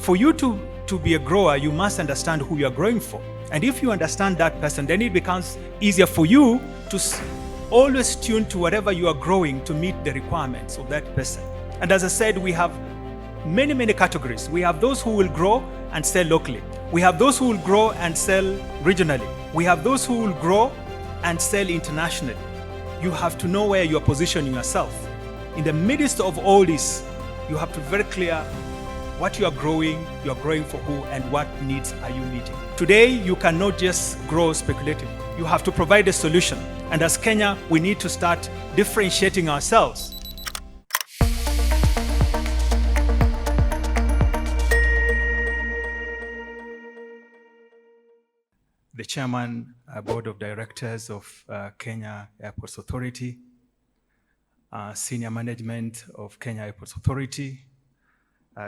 For you to be a grower, you must understand who you are growing for. And if you understand that person, then it becomes easier for you to always tune to whatever you are growing to meet the requirements of that person. And as I said, we have many, many categories. We have those who will grow and sell locally. We have those who will grow and sell regionally. We have those who will grow and sell internationally. You have to know where you are positioning yourself. In the midst of all this, you have to be very clear what you are growing for who, and what needs are you meeting. Today, you cannot just grow speculatively. You have to provide a solution. And as Kenya, we need to start differentiating ourselves. The Chairman, Board of Directors of Kenya Airports Authority, Senior Management of Kenya Airports Authority,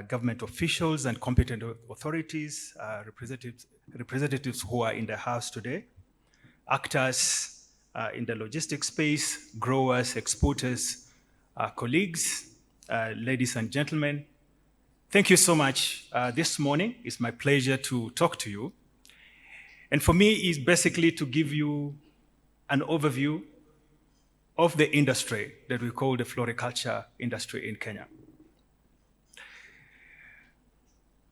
government officials and competent authorities, representatives who are in the house today, actors in the logistics space, growers, exporters, colleagues, ladies and gentlemen. Thank you so much. This morning, it's my pleasure to talk to you. And for me, it's basically to give you an overview of the industry that we call the floriculture industry in Kenya.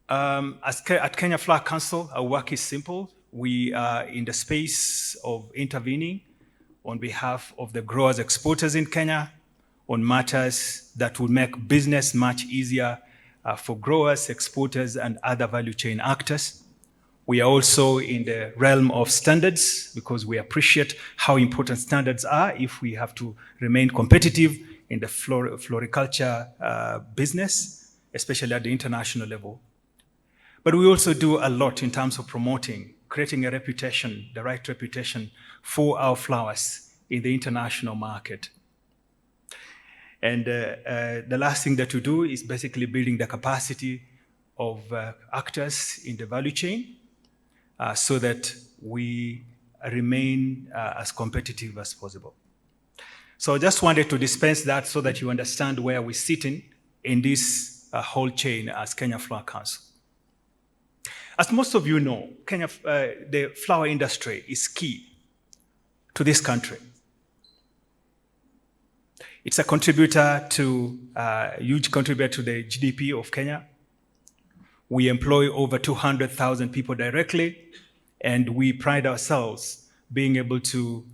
At Kenya Flower Council, our work is simple. We are in the space of intervening on behalf of the growers, exporters in Kenya on matters that will make business much easier for growers, exporters, and other value chain actors. We are also in the realm of standards because we appreciate how important standards are if we have to remain competitive in the floriculture business, especially at the international level. But we also do a lot in terms of promoting, creating a reputation, the right reputation for our flowers in the international market. And the last thing that we do is basically building the capacity of actors in the value chain so that we remain as competitive as possible. So I just wanted to dispense that so that you understand where we're sitting in this whole chain as Kenya Flower Council. As most of you know, the flower industry is key to this country. It's a contributor to, a huge contributor to the GDP of Kenya. We employ over 200,000 people directly, and we pride ourselves being able to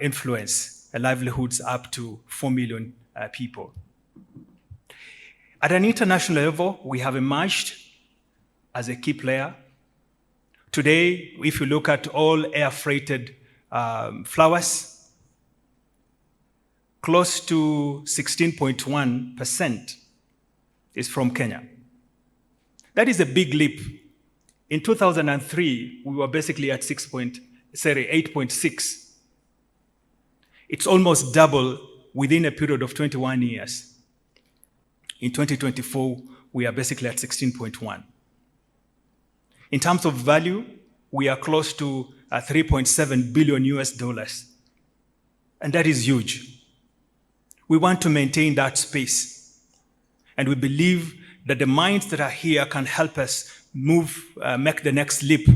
influence livelihoods up to 4 million people. At an international level, we have emerged as a key player. Today, if you look at all air-freighted flowers, close to 16.1% is from Kenya. That is a big leap. In 2003, we were basically at 8.6. It's almost double within a period of 21 years. In 2024, we are basically at 16.1. In terms of value, we are close to $3.7 billion US. And that is huge. We want to maintain that space. And we believe that the minds that are here can help us make the next leap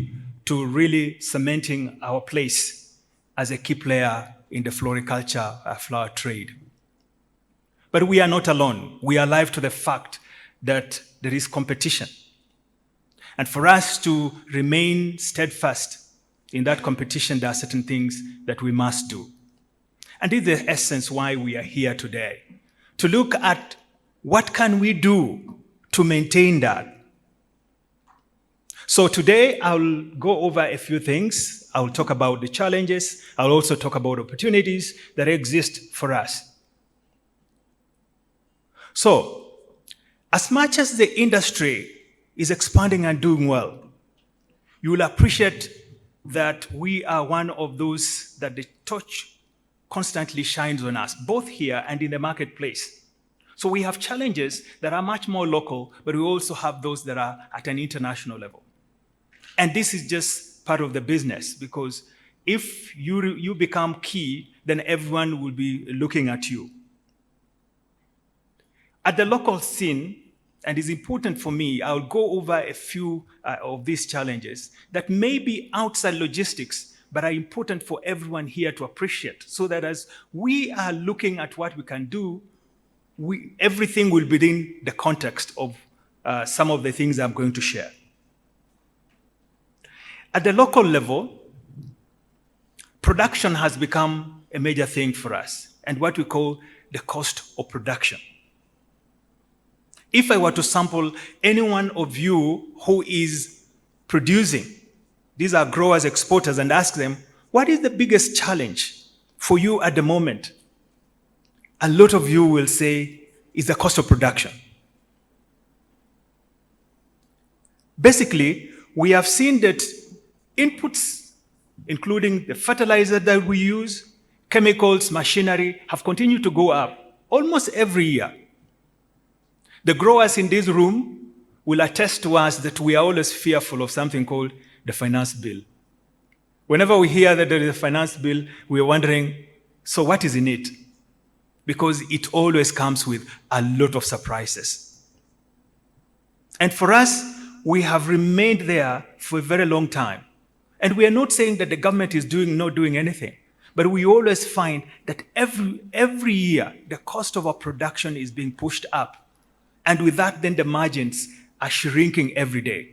to really cementing our place as a key player in the floriculture flower trade. But we are not alone. We are alive to the fact that there is competition. And for us to remain steadfast in that competition, there are certain things that we must do. And this is the essence why we are here today, to look at what can we do to maintain that. So today, I'll go over a few things. I'll talk about the challenges. I'll also talk about opportunities that exist for us. So, as much as the industry is expanding and doing well, you will appreciate that we are one of those that the torch constantly shines on us, both here and in the marketplace. So we have challenges that are much more local, but we also have those that are at an international level. And this is just part of the business, because if you become key, then everyone will be looking at you. At the local scene, and it's important for me, I'll go over a few of these challenges that may be outside logistics, but are important for everyone here to appreciate, so that as we are looking at what we can do, everything will be in the context of some of the things I'm going to share. At the local level, production has become a major thing for us, and what we call the cost of production. If I were to sample any one of you who is producing, these are growers, exporters, and ask them, what is the biggest challenge for you at the moment? A lot of you will say, it's the cost of production. Basically, we have seen that inputs, including the fertilizer that we use, chemicals, machinery, have continued to go up almost every year. The growers in this room will attest to us that we are always fearful of something called the finance bill. Whenever we hear that there is a finance bill, we are wondering, so what is in it? Because it always comes with a lot of surprises. And for us, we have remained there for a very long time. And we are not saying that the government is not doing anything, but we always find that every year, the cost of our production is being pushed up. And with that, then the margins are shrinking every day.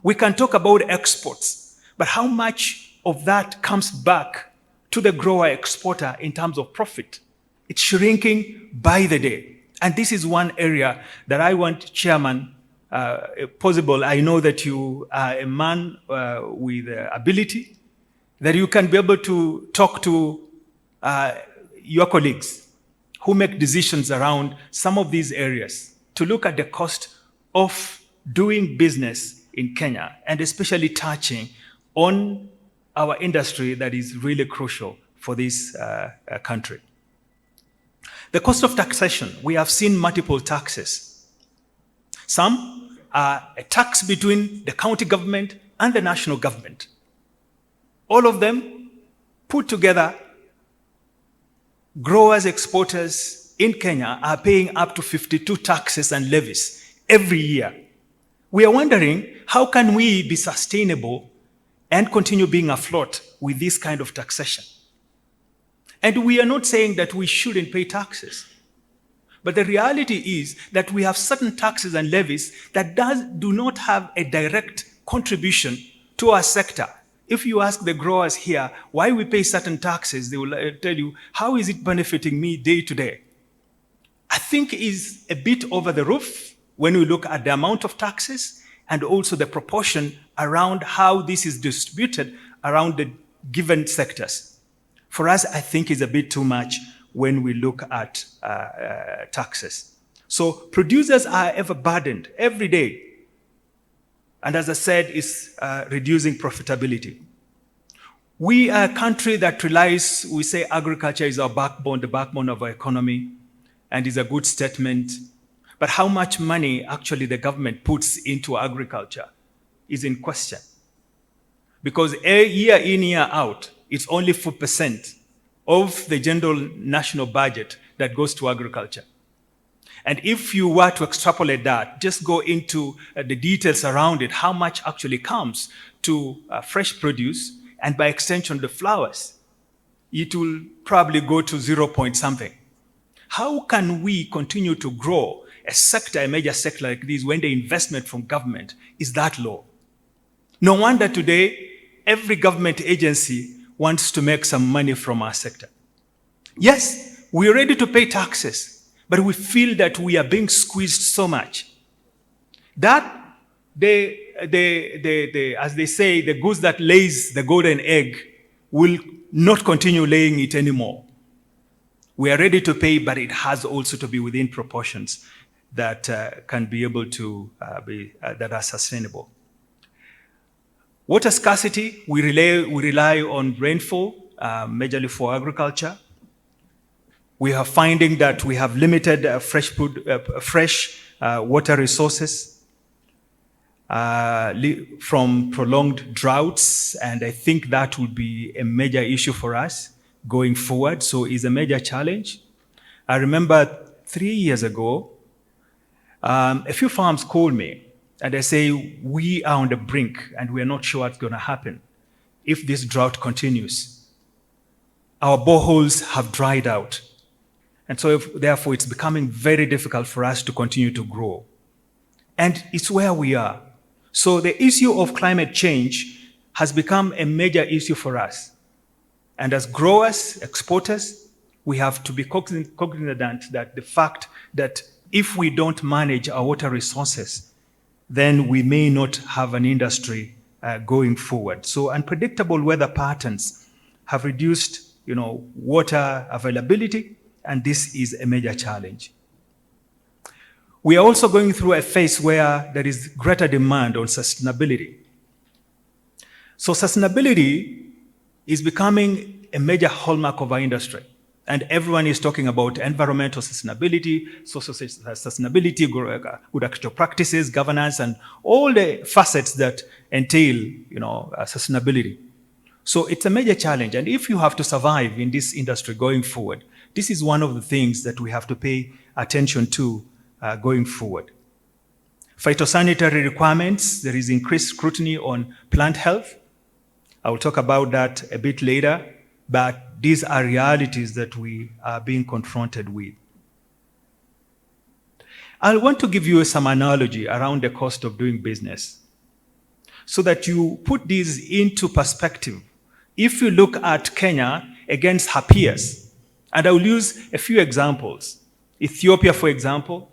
We can talk about exports, but how much of that comes back to the grower exporter in terms of profit? It's shrinking by the day. And this is one area that I want, Chairman, if possible, I know that you are a man with ability, that you can be able to talk to your colleagues who make decisions around some of these areas to look at the cost of doing business in Kenya, and especially touching on our industry that is really crucial for this country. The cost of taxation, we have seen multiple taxes. Some are a tax between the county government and the national government. All of them put together, growers, exporters in Kenya are paying up to 52 taxes and levies every year. We are wondering, how can we be sustainable and continue being afloat with this kind of taxation? And we are not saying that we shouldn't pay taxes. But the reality is that we have certain taxes and levies that do not have a direct contribution to our sector. If you ask the growers here why we pay certain taxes, they will tell you, how is it benefiting me day to day? I think is a bit over the roof when we look at the amount of taxes and also the proportion around how this is distributed around the given sectors. For us, I think is a bit too much when we look at taxes. So producers are ever burdened every day. And as I said, it's reducing profitability. We are a country that relies, we say agriculture is our backbone, the backbone of our economy, and is a good statement. But how much money actually the government puts into agriculture is in question. Because year in, year out, it's only 4% of the general national budget that goes to agriculture. And if you were to extrapolate that, just go into the details around it, how much actually comes to fresh produce, and by extension the flowers, it will probably go to 0 point something. How can we continue to grow a sector, a major sector like this, when the investment from government is that low? No wonder today every government agency wants to make some money from our sector. Yes, we are ready to pay taxes, but we feel that we are being squeezed so much that as they say, the goose that lays the golden egg will not continue laying it anymore. We are ready to pay, but it has also to be within proportions that can be able to that are sustainable. Water scarcity, we rely on rainfall, majorly for agriculture. We are finding that we have limited fresh water resources from prolonged droughts, and I think that would be a major issue for us going forward, so it's a major challenge. I remember 3 years ago, A few farms call me and they say, we are on the brink and we're not sure what's going to happen if this drought continues. Our boreholes have dried out. And so therefore it's becoming very difficult for us to continue to grow. And it's where we are. So the issue of climate change has become a major issue for us. And as growers, exporters, we have to be cognizant that the fact that if we don't manage our water resources, then we may not have an industry going forward. So unpredictable weather patterns have reduced, water availability, and this is a major challenge. We are also going through a phase where there is greater demand on sustainability. So sustainability is becoming a major hallmark of our industry. And everyone is talking about environmental sustainability, social sustainability, good actual practices, governance, and all the facets that entail, sustainability. So it's a major challenge. And if you have to survive in this industry going forward, this is one of the things that we have to pay attention to going forward. Phytosanitary requirements, there is increased scrutiny on plant health. I will talk about that a bit later. But these are realities that we are being confronted with. I want to give you some analogy around the cost of doing business so that you put these into perspective. If you look at Kenya against her peers, and I will use a few examples. Ethiopia, for example,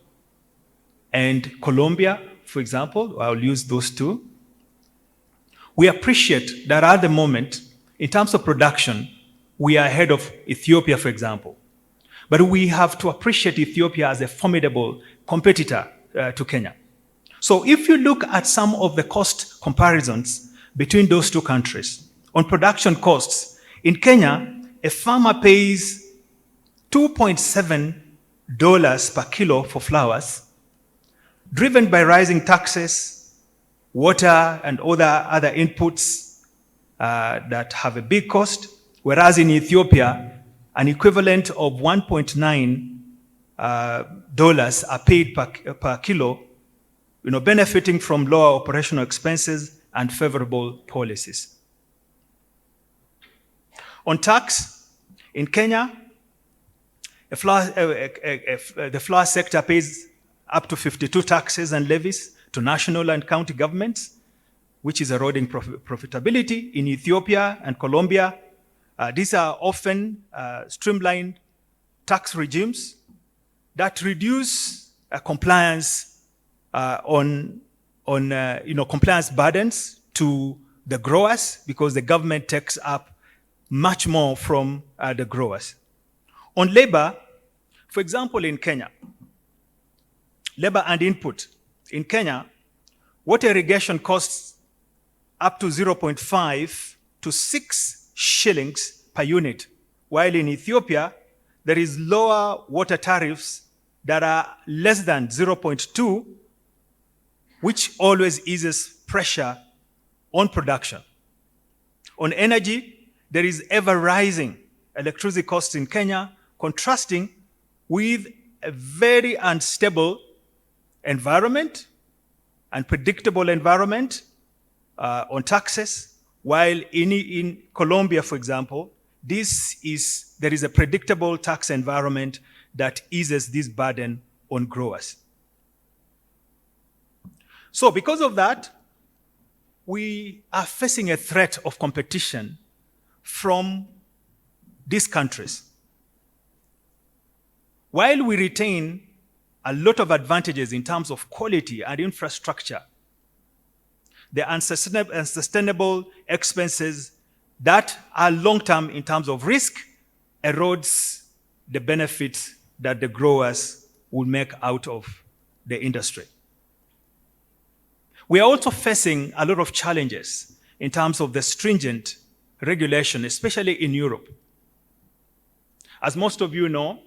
and Colombia, for example, I will use those two. We appreciate that at the moment, in terms of production, we are ahead of Ethiopia, for example. But we have to appreciate Ethiopia as a formidable competitor to Kenya. So if you look at some of the cost comparisons between those two countries, on production costs, in Kenya, a farmer pays $2.7 per kilo for flowers, driven by rising taxes, water, and other inputs that have a big cost. Whereas in Ethiopia, an equivalent of $1.9 are paid per kilo, benefiting from lower operational expenses and favorable policies. On tax, in Kenya, the flower sector pays up to 52 taxes and levies to national and county governments, which is eroding profitability. In Ethiopia and Colombia, these are often streamlined tax regimes that reduce compliance compliance burdens to the growers because the government takes up much more from the growers. On labor, for example, in Kenya, labor and input. In Kenya, water irrigation costs up to 0.5 to 6 shillings per unit, while in Ethiopia, there is lower water tariffs that are less than 0.2, which always eases pressure on production. On energy, there is ever rising electricity costs in Kenya, contrasting with a very unstable environment, unpredictable environment on taxes, while in Colombia, for example, there is a predictable tax environment that eases this burden on growers. So because of that, we are facing a threat of competition from these countries. While we retain a lot of advantages in terms of quality and infrastructure, the unsustainable expenses that are long-term in terms of risk erodes the benefits that the growers will make out of the industry. We are also facing a lot of challenges in terms of the stringent regulation, especially in Europe. As most of you know,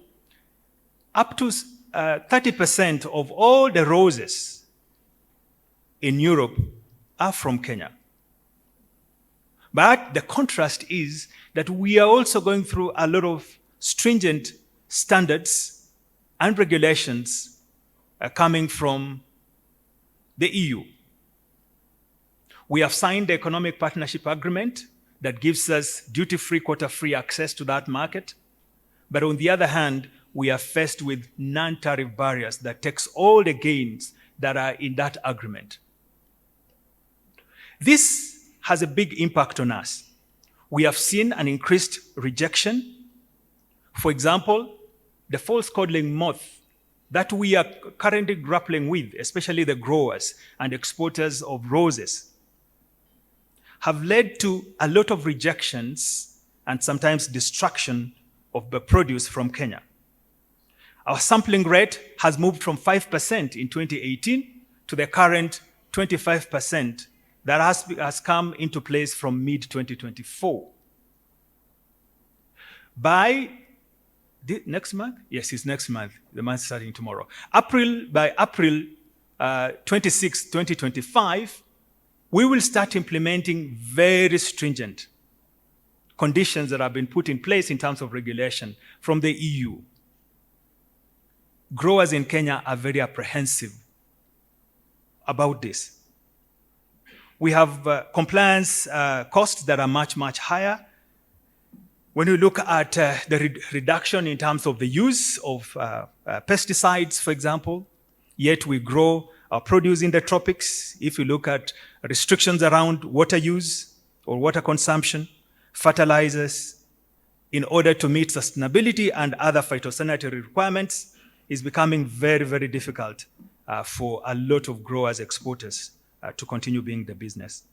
up to 30% of all the roses in Europe are from Kenya. But the contrast is that we are also going through a lot of stringent standards and regulations coming from the EU. We have signed the Economic Partnership Agreement that gives us duty-free, quota-free access to that market. But on the other hand, we are faced with non-tariff barriers that takes all the gains that are in that agreement. This has a big impact on us. We have seen an increased rejection. For example, the false codling moth that we are currently grappling with, especially the growers and exporters of roses, have led to a lot of rejections and sometimes destruction of the produce from Kenya. Our sampling rate has moved from 5% in 2018 to the current 25% that has come into place from mid-2024. By next month? Yes, it's next month. The month starting tomorrow. By April 26, 2025, we will start implementing very stringent conditions that have been put in place in terms of regulation from the EU. Growers in Kenya are very apprehensive about this. We have compliance costs that are much, much higher. When you look at the reduction in terms of the use of pesticides, for example, yet we grow our produce in the tropics. If you look at restrictions around water use or water consumption, fertilizers, in order to meet sustainability and other phytosanitary requirements, is becoming very, very difficult for a lot of growers, exporters to continue being the business.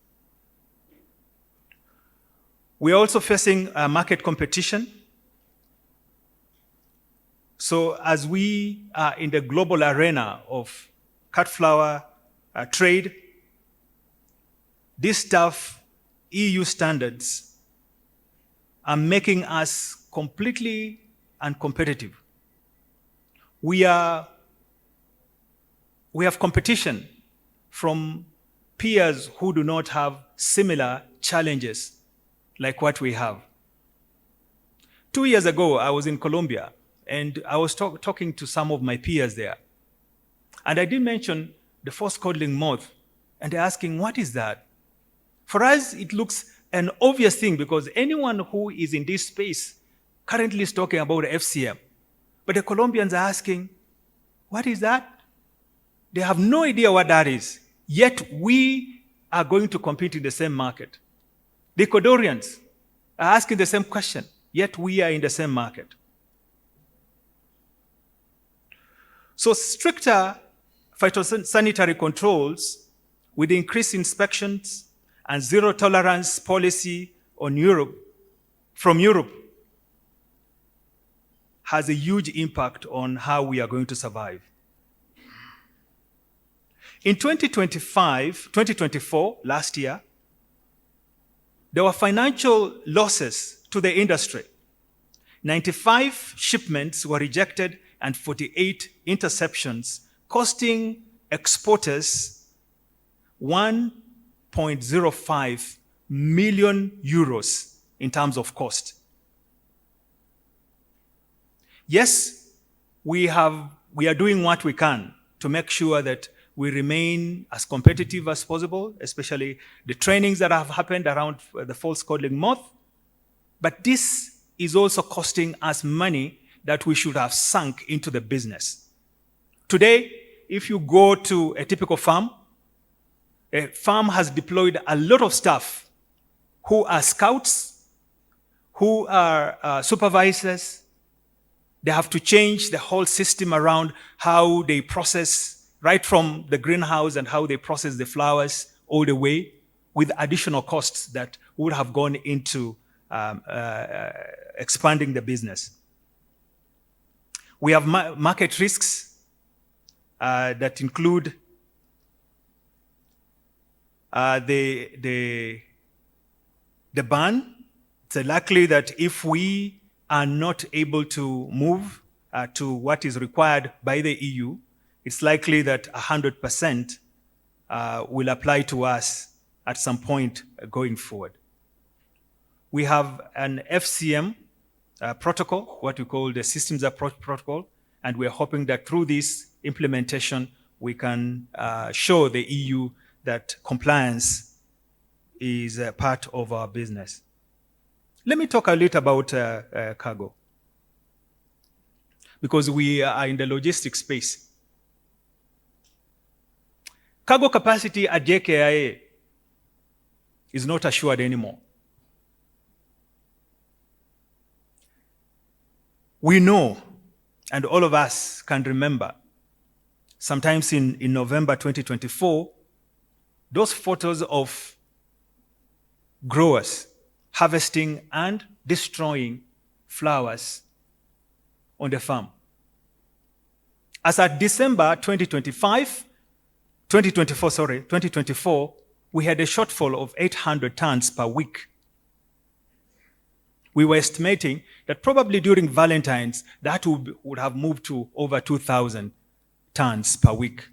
We're also facing market competition. So as we are in the global arena of cut flower trade, these tough EU standards are making us completely uncompetitive. We have competition from peers who do not have similar challenges like what we have. 2 years ago, I was in Colombia, and I was talking to some of my peers there. And I did mention the false codling moth, and they're asking, what is that? For us, it looks an obvious thing because anyone who is in this space currently is talking about FCM. But the Colombians are asking, what is that? They have no idea what that is. Yet we are going to compete in the same market. The Ecuadorians are asking the same question, yet we are in the same market. So stricter phytosanitary controls with increased inspections and zero tolerance policy on from Europe has a huge impact on how we are going to survive. In 2024, last year, there were financial losses to the industry. 95 shipments were rejected and 48 interceptions, costing exporters 1.05 million euros in terms of cost. Yes, we are doing what we can to make sure that we remain as competitive as possible, especially the trainings that have happened around the false codling moth. But this is also costing us money that we should have sunk into the business. Today, if you go to a typical farm, a farm has deployed a lot of staff who are scouts, who are supervisors. They have to change the whole system around how they process, right from the greenhouse and how they process the flowers all the way, with additional costs that would have gone into expanding the business. We have market risks that include the ban. It's likely that if we are not able to move to what is required by the EU, it's likely that 100% will apply to us at some point going forward. We have an FCM protocol, what we call the Systems Approach Protocol, and we're hoping that through this, implementation, we can show the EU that compliance is a part of our business. Let me talk a little about cargo, because we are in the logistics space. Cargo capacity at JKIA is not assured anymore. We know, and all of us can remember, sometimes in November 2024, those photos of growers harvesting and destroying flowers on the farm. As at December 2024, we had a shortfall of 800 tons per week. We were estimating that probably during Valentine's, that would have moved to over 2,000 tons per week.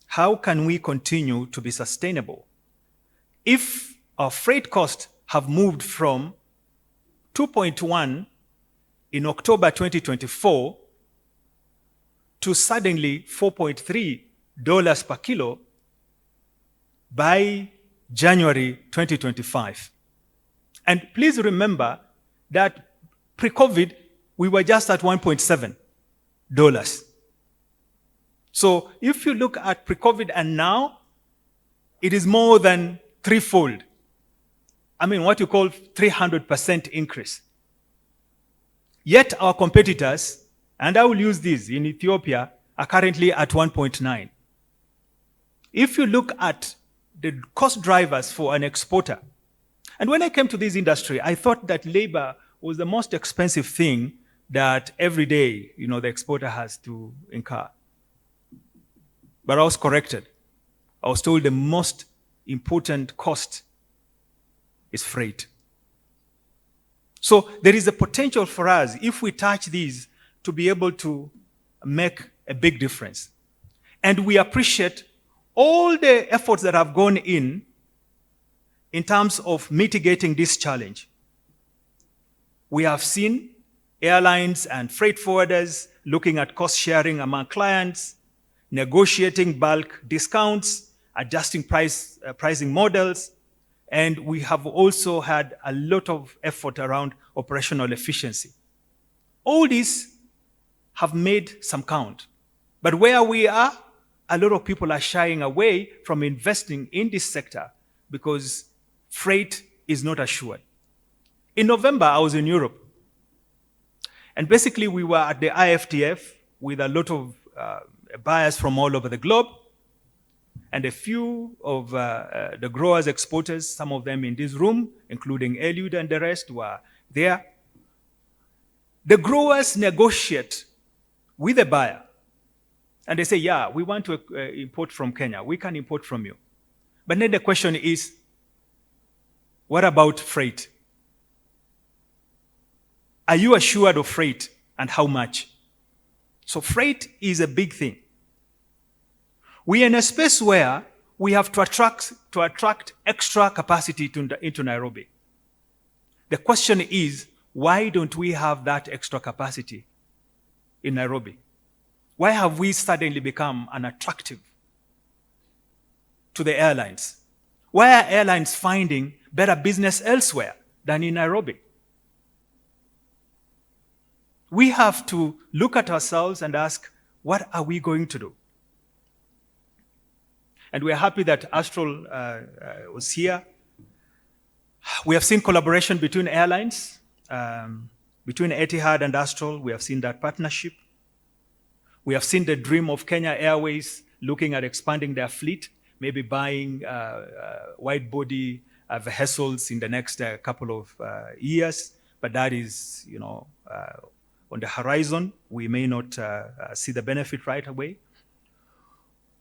How can we continue to be sustainable if our freight costs have moved from 2.1 in October 2024 to suddenly $4.3 per kilo by January 2025? And please remember that pre-COVID, we were just at $1.7. So if you look at pre-COVID and now, it is more than threefold. I mean, what you call 300% increase. Yet our competitors, and I will use these in Ethiopia, are currently at 1.9. If you look at the cost drivers for an exporter, and when I came to this industry, I thought that labor was the most expensive thing that every day, the exporter has to incur. But I was corrected. I was told the most important cost is freight. So there is a potential for us, if we touch these, to be able to make a big difference. And we appreciate all the efforts that have gone in terms of mitigating this challenge. We have seen airlines and freight forwarders looking at cost sharing among clients, negotiating bulk discounts, adjusting pricing models, and we have also had a lot of effort around operational efficiency. All these have made some count. But where we are, a lot of people are shying away from investing in this sector because freight is not assured. In November, I was in Europe. And basically, we were at the IFTF with a lot of buyers from all over the globe. And a few of the growers, exporters, some of them in this room, including Eliud and the rest, were there. The growers negotiate with the buyer. And they say, yeah, we want to import from Kenya. We can import from you. But then the question is, what about freight? Are you assured of freight, and how much? So freight is a big thing. We are in a space where we have to attract extra capacity into Nairobi. The question is, why don't we have that extra capacity in Nairobi? Why have we suddenly become unattractive to the airlines? Why are airlines finding better business elsewhere than in Nairobi? We have to look at ourselves and ask, what are we going to do? And we're happy that Astral was here. We have seen collaboration between airlines, between Etihad and Astral. We have seen that partnership. We have seen the dream of Kenya Airways looking at expanding their fleet, maybe buying wide-body vessels in the next couple of years. But that is, on the horizon. We may not see the benefit right away.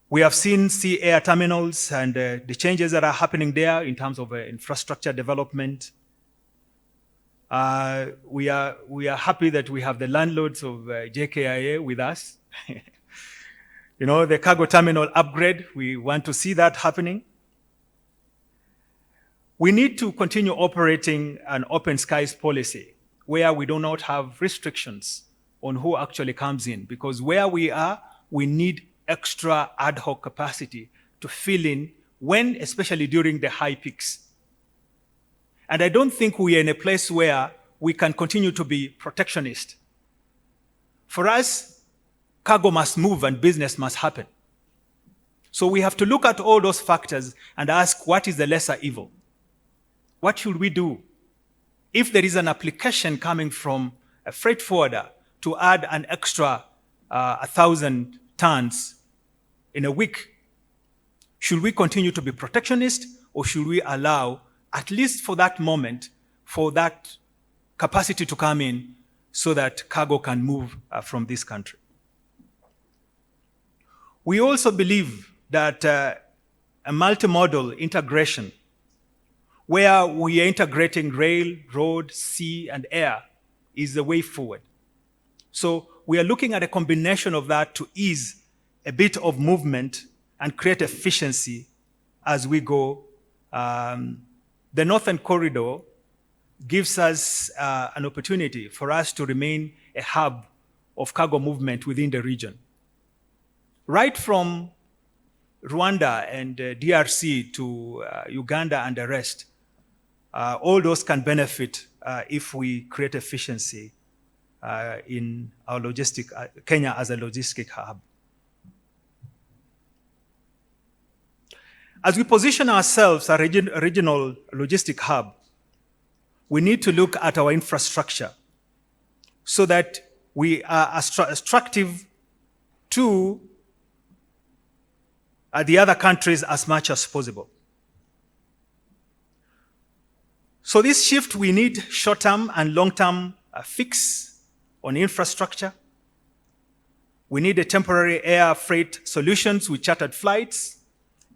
We have seen sea air terminals and the changes that are happening there in terms of infrastructure development. We are happy that we have the landlords of JKIA with us. The cargo terminal upgrade, we want to see that happening. We need to continue operating an open skies policy where we do not have restrictions on who actually comes in, because where we are, we need extra ad hoc capacity to fill in when, especially during the high peaks. And I don't think we are in a place where we can continue to be protectionist. For us, cargo must move and business must happen. So we have to look at all those factors and ask, what is the lesser evil? What should we do? If there is an application coming from a freight forwarder to add an extra 1,000 tons in a week, should we continue to be protectionist, or should we allow, at least for that moment, for that capacity to come in so that cargo can move from this country? We also believe that a multimodal integration, where we are integrating rail, road, sea, and air, is the way forward. So we are looking at a combination of that to ease a bit of movement and create efficiency as we go. The Northern Corridor gives us an opportunity for us to remain a hub of cargo movement within the region. Right from Rwanda and DRC to Uganda and the rest, all those can benefit if we create efficiency in our Kenya as a logistic hub. As we position ourselves as a regional logistic hub, we need to look at our infrastructure so that we are attractive to the other countries as much as possible. So this shift, we need short-term and long-term fix on infrastructure. We need a temporary air freight solutions with chartered flights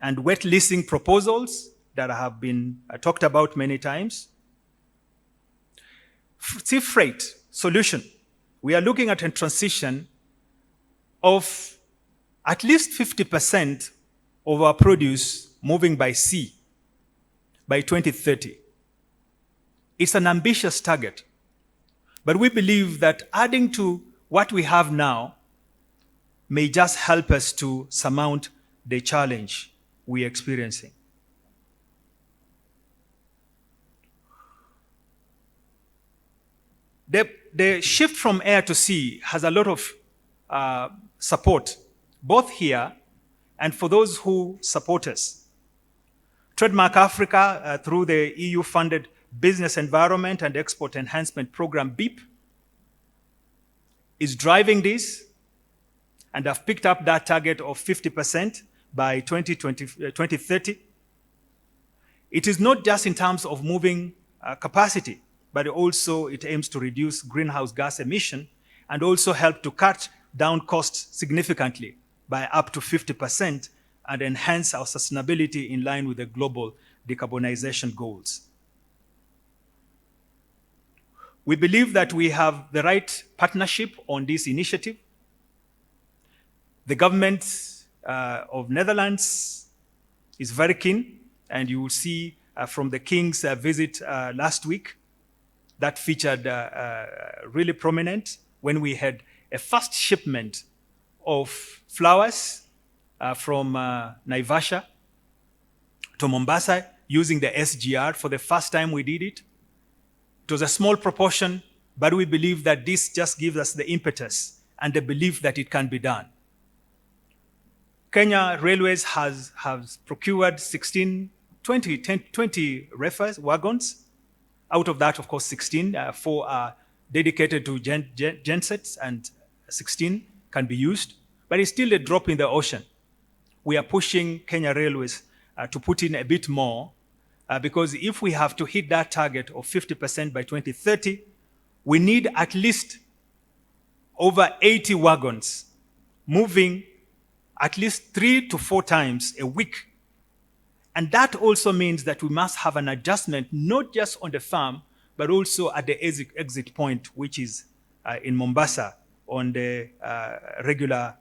and wet leasing proposals that have been talked about many times. Sea freight solution. We are looking at a transition of at least 50% of our produce moving by sea by 2030. It's an ambitious target, but we believe that adding to what we have now may just help us to surmount the challenge we're experiencing. The shift from air to sea has a lot of support, both here and for those who support us. Trademark Africa, through the EU-funded Business Environment and Export Enhancement Program, BIP, is driving this, and have picked up that target of 50% by 2030. It is not just in terms of moving capacity, but also it aims to reduce greenhouse gas emission and also help to cut down costs significantly by up to 50% and enhance our sustainability in line with the global decarbonization goals. We believe that we have the right partnership on this initiative. The government of Netherlands is very keen, and you will see from the King's visit last week, that featured really prominent when we had a first shipment of flowers from Naivasha to Mombasa using the SGR. For the first time we did it. It was a small proportion, but we believe that this just gives us the impetus and the belief that it can be done. Kenya Railways has procured 20 reefers, wagons. Out of that, of course, 16, 4 are dedicated to gensets and 16 can be used, but it's still a drop in the ocean. We are pushing Kenya Railways to put in a bit more because if we have to hit that target of 50% by 2030, we need at least over 80 wagons moving at least 3 to 4 times a week. And that also means that we must have an adjustment, not just on the farm, but also at the exit point, which is in Mombasa on the regular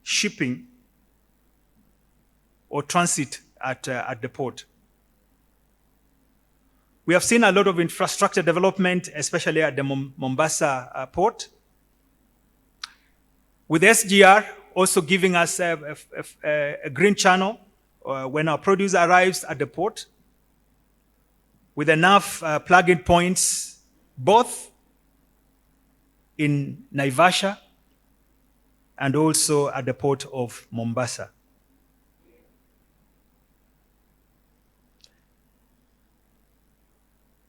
shipping or transit at the port. We have seen a lot of infrastructure development, especially at the Mombasa port, with SGR also giving us a green channel when our produce arrives at the port, with enough plug-in points, both in Naivasha and also at the port of Mombasa.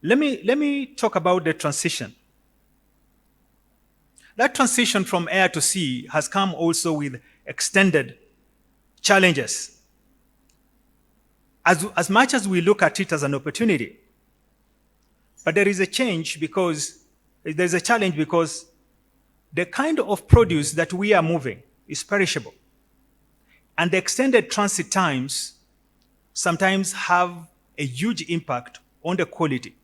Let me talk about the transition. That transition from air to sea has come also with extended challenges. As much as we look at it as an opportunity, but there is a challenge because the kind of produce that we are moving is perishable. And the extended transit times sometimes have a huge impact on the quality.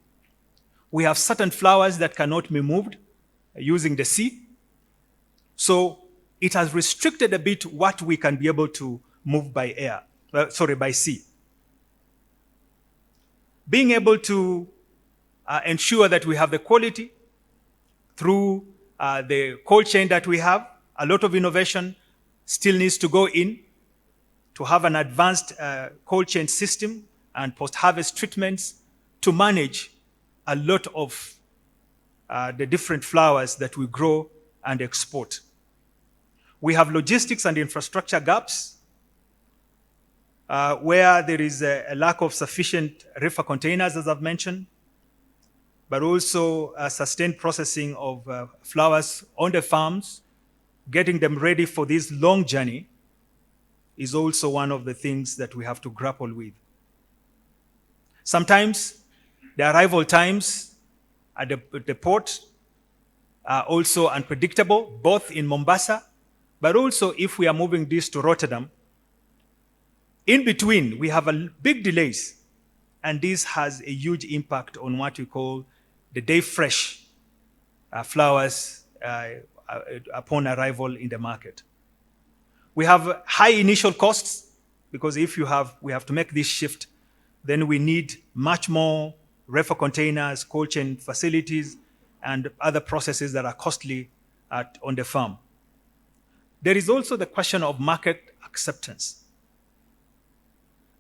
We have certain flowers that cannot be moved using the sea. So it has restricted a bit what we can be able to move by by sea. Being able to ensure that we have the quality through the cold chain that we have, a lot of innovation still needs to go in to have an advanced cold chain system and post-harvest treatments to manage a lot of the different flowers that we grow and export. We have logistics and infrastructure gaps where there is a lack of sufficient reefer containers, as I've mentioned, but also sustained processing of flowers on the farms, getting them ready for this long journey is also one of the things that we have to grapple with. Sometimes the arrival times at the port are also unpredictable, both in Mombasa, but also if we are moving this to Rotterdam. In between, we have big delays, and this has a huge impact on what we call the day fresh flowers upon arrival in the market. We have high initial costs because we have to make this shift, then we need much more reefer containers, cold chain facilities, and other processes that are costly on the farm. There is also the question of market acceptance.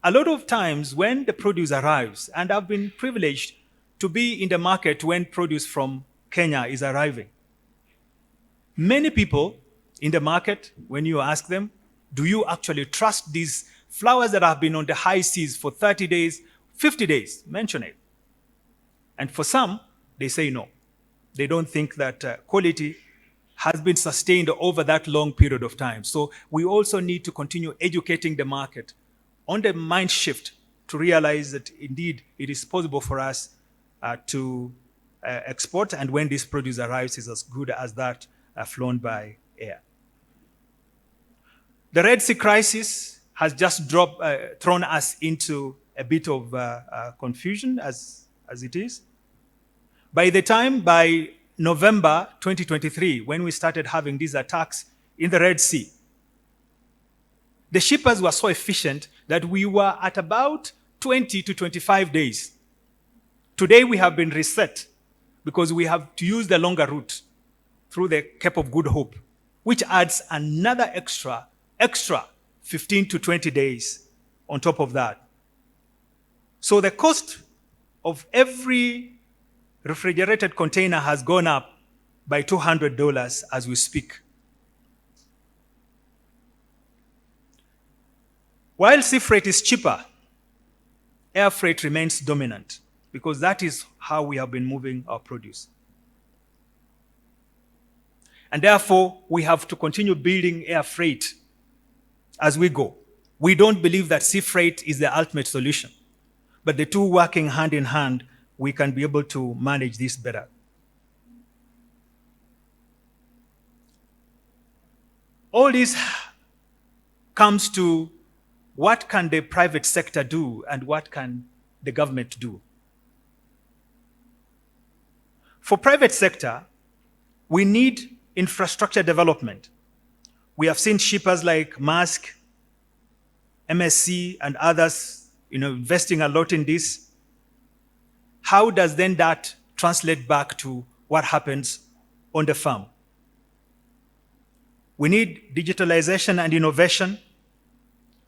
A lot of times when the produce arrives, and I've been privileged to be in the market when produce from Kenya is arriving, many people in the market, when you ask them, do you actually trust these flowers that have been on the high seas for 30 days, 50 days? Mention it. And for some, they say no. They don't think that quality has been sustained over that long period of time. So we also need to continue educating the market on the mind shift to realize that indeed it is possible for us to export, and when this produce arrives is as good as that flown by air. The Red Sea crisis has just thrown us into a bit of confusion as it is. By November 2023, when we started having these attacks in the Red Sea, the shippers were so efficient that we were at about 20 to 25 days. Today we have been reset because we have to use the longer route through the Cape of Good Hope, which adds another extra 15 to 20 days on top of that. So the cost of every refrigerated container has gone up by $200 as we speak. While sea freight is cheaper, air freight remains dominant because that is how we have been moving our produce. And therefore, we have to continue building air freight as we go. We don't believe that sea freight is the ultimate solution, but the two working hand in hand, we can be able to manage this better. All this comes to what can the private sector do and what can the government do? For private sector, we need infrastructure development. We have seen shippers like Maersk, MSC, and others investing a lot in this. how does then that translate back to what happens on the farm? We need digitalization and innovation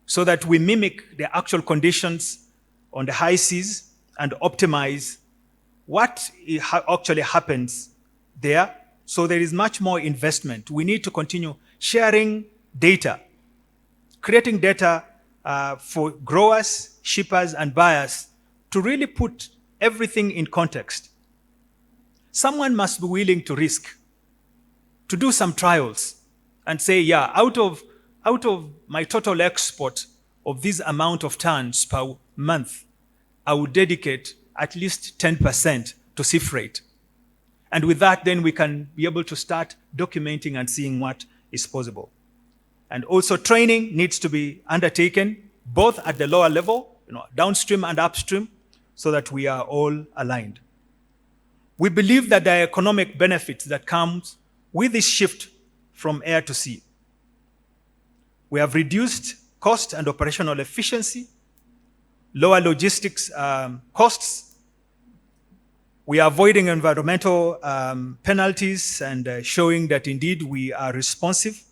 so that we mimic the actual conditions on the high seas and optimize what actually happens there. So there is much more investment. We need to continue sharing data, creating data for growers, shippers, and buyers to really put everything in context. Someone must be willing to risk, to do some trials and say, yeah, out of my total export of this amount of tons per month, I would dedicate at least 10% to sea freight. And with that, then we can be able to start documenting and seeing what is possible. And also training needs to be undertaken, both at the lower level, downstream and upstream, so that we are all aligned. We believe that there are economic benefits that comes with this shift from air to sea. We have reduced cost and operational efficiency, lower logistics costs. We are avoiding environmental penalties and showing that indeed we are responsive.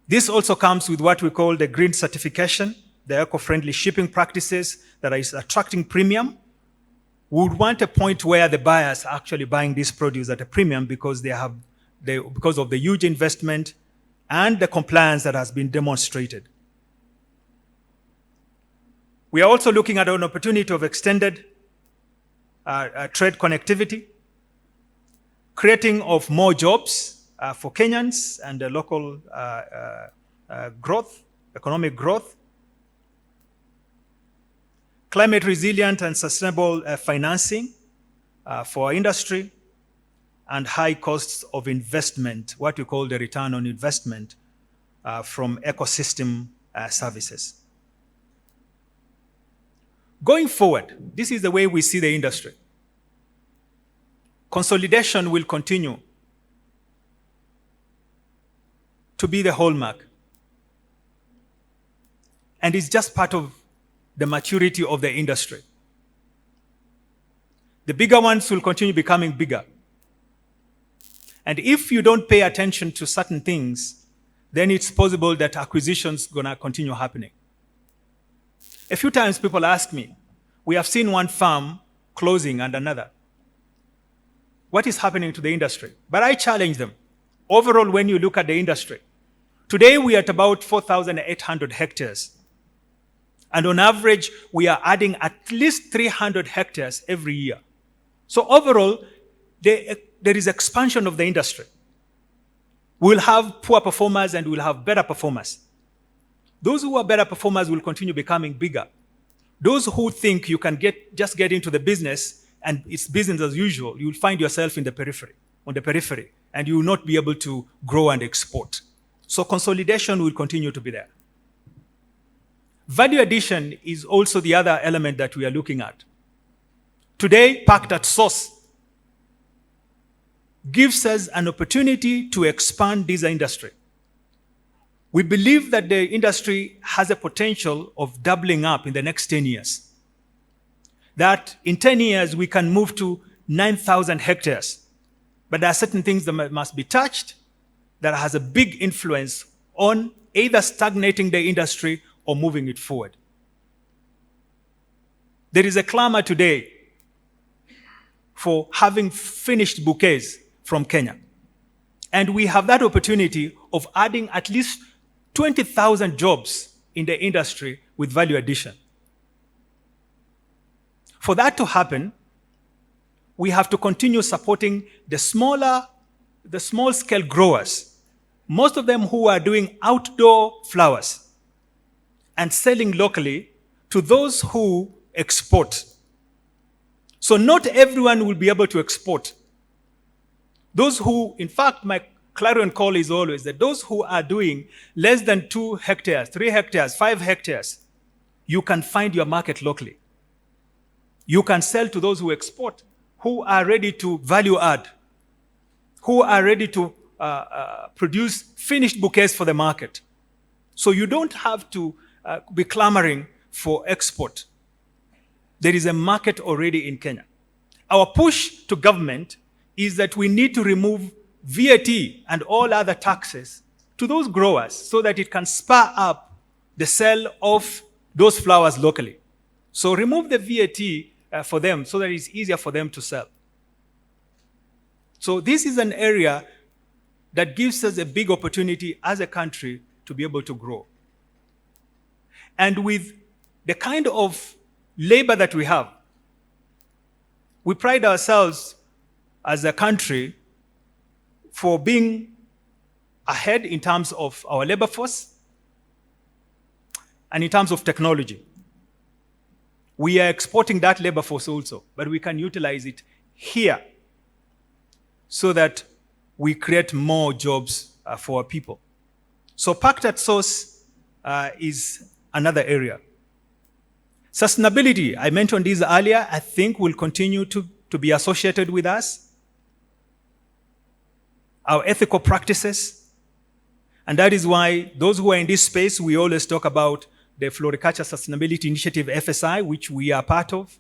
This also comes with what we call the green certification, the eco-friendly shipping practices that is attracting premium. We would want a point where the buyers are actually buying this produce at a premium because because of the huge investment and the compliance that has been demonstrated. We are also looking at an opportunity of extended trade connectivity, creating of more jobs for Kenyans and the local growth, economic growth, climate resilient and sustainable financing for our industry, and high costs of investment, what we call the return on investment from ecosystem services. Going forward, this is the way we see the industry. Consolidation will continue to be the hallmark. And it's just part of the maturity of the industry. The bigger ones will continue becoming bigger. And if you don't pay attention to certain things, then it's possible that acquisitions are going to continue happening. A few times people ask me, we have seen one farm closing and another. What is happening to the industry? But I challenge them. Overall, when you look at the industry, today we are at about 4,800 hectares. And on average, we are adding at least 300 hectares every year. So overall, there is expansion of the industry. We'll have poor performers and we'll have better performers. Those who are better performers will continue becoming bigger. Those who think you can just get into the business and it's business as usual, you'll find yourself on the periphery, and you will not be able to grow and export. So consolidation will continue to be there. Value addition is also the other element that we are looking at. Today, packed at source gives us an opportunity to expand this industry. We believe that the industry has a potential of doubling up in the next 10 years. That in 10 years, we can move to 9,000 hectares. But there are certain things that must be touched that has a big influence on either stagnating the industry or moving it forward. There is a clamor today for having finished bouquets from Kenya. And we have that opportunity of adding at least 20,000 jobs in the industry with value addition. For that to happen, we have to continue supporting the small-scale growers, most of them who are doing outdoor flowers and selling locally to those who export. So not everyone will be able to export. Those who, in fact, my clarion call is always that those who are doing less than 2 hectares, 3 hectares, 5 hectares, you can find your market locally. You can sell to those who export, who are ready to value add, who are ready to produce finished bouquets for the market. So you don't have to be clamoring for export. There is a market already in Kenya. Our push to government is that we need to remove VAT and all other taxes to those growers so that it can spur up the sale of those flowers locally. So remove the VAT for them so that it's easier for them to sell. So this is an area that gives us a big opportunity as a country to be able to grow. And with the kind of labor that we have, we pride ourselves as a country for being ahead in terms of our labor force and in terms of technology. We are exporting that labor force also, but we can utilize it here so that we create more jobs for our people. So packed at source is another area. Sustainability, I mentioned this earlier, I think will continue to be associated with us. Our ethical practices, and that is why those who are in this space, we always talk about the Floriculture Sustainability Initiative, FSI, which we are part of.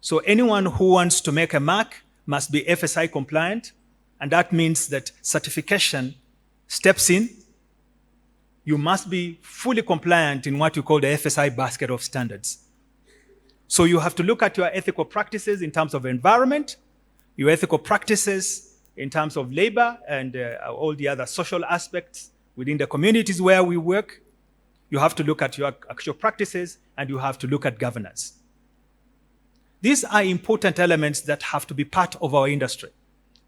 So anyone who wants to make a mark must be FSI compliant, and that means that certification steps in. You must be fully compliant in what you call the FSI basket of standards. So you have to look at your ethical practices in terms of environment, your ethical practices in terms of labor and all the other social aspects within the communities where we work. You have to look at your actual practices and you have to look at governance. These are important elements that have to be part of our industry.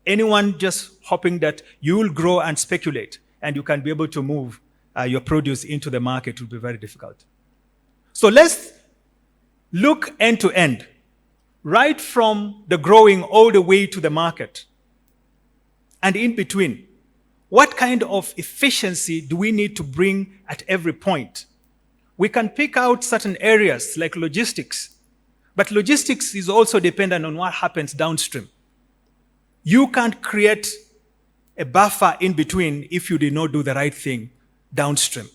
Anyone just hoping that you will grow and speculate and you can be able to move your produce into the market will be very difficult. So let's look end to end, right from the growing all the way to the market. And in between, what kind of efficiency do we need to bring at every point? We can pick out certain areas like logistics, but logistics is also dependent on what happens downstream. You can't create a buffer in between if you did not do the right thing downstream.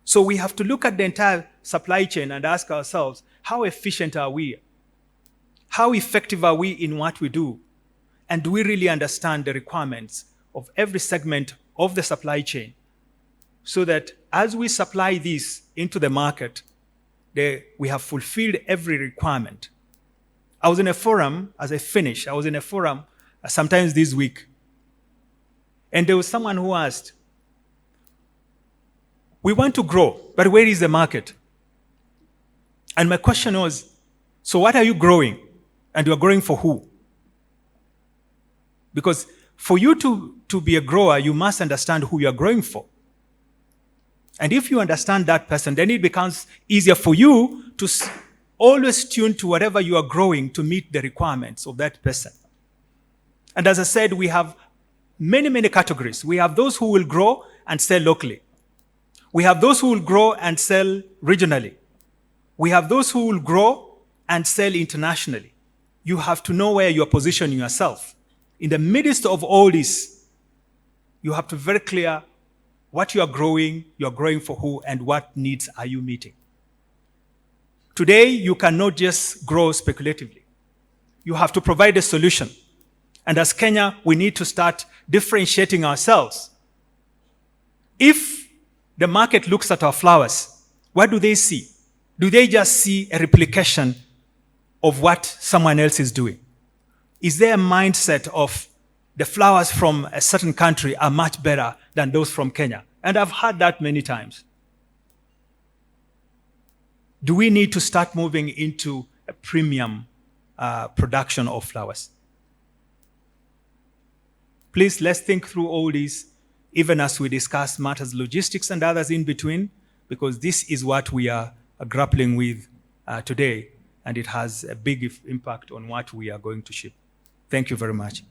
So we have to look at the entire supply chain and ask ourselves, how efficient are we? How effective are we in what we do? And do we really understand the requirements of every segment of the supply chain so that as we supply this into the market, we have fulfilled every requirement? I was in a forum, as I finished, I was in a forum sometimes this week, and there was someone who asked, we want to grow, but where is the market? And my question was, so what are you growing? And you are growing for who? Because for you to be a grower, you must understand who you are growing for. And if you understand that person, then it becomes easier for you to always tune to whatever you are growing to meet the requirements of that person. And as I said, we have many, many categories. We have those who will grow and sell locally. We have those who will grow and sell regionally. We have those who will grow and sell internationally. You have to know where you are positioning yourself. In the midst of all this, you have to be very clear what you are growing for who, and what needs are you meeting. Today, you cannot just grow speculatively. You have to provide a solution. And as Kenya, we need to start differentiating ourselves. If the market looks at our flowers, what do they see? Do they just see a replication of what someone else is doing? Is there a mindset of the flowers from a certain country are much better than those from Kenya? And I've heard that many times. Do we need to start moving into a premium production of flowers? Please, let's think through all these, even as we discuss matters logistics and others in between, because this is what we are grappling with today, and it has a big impact on what we are going to ship. Thank you very much.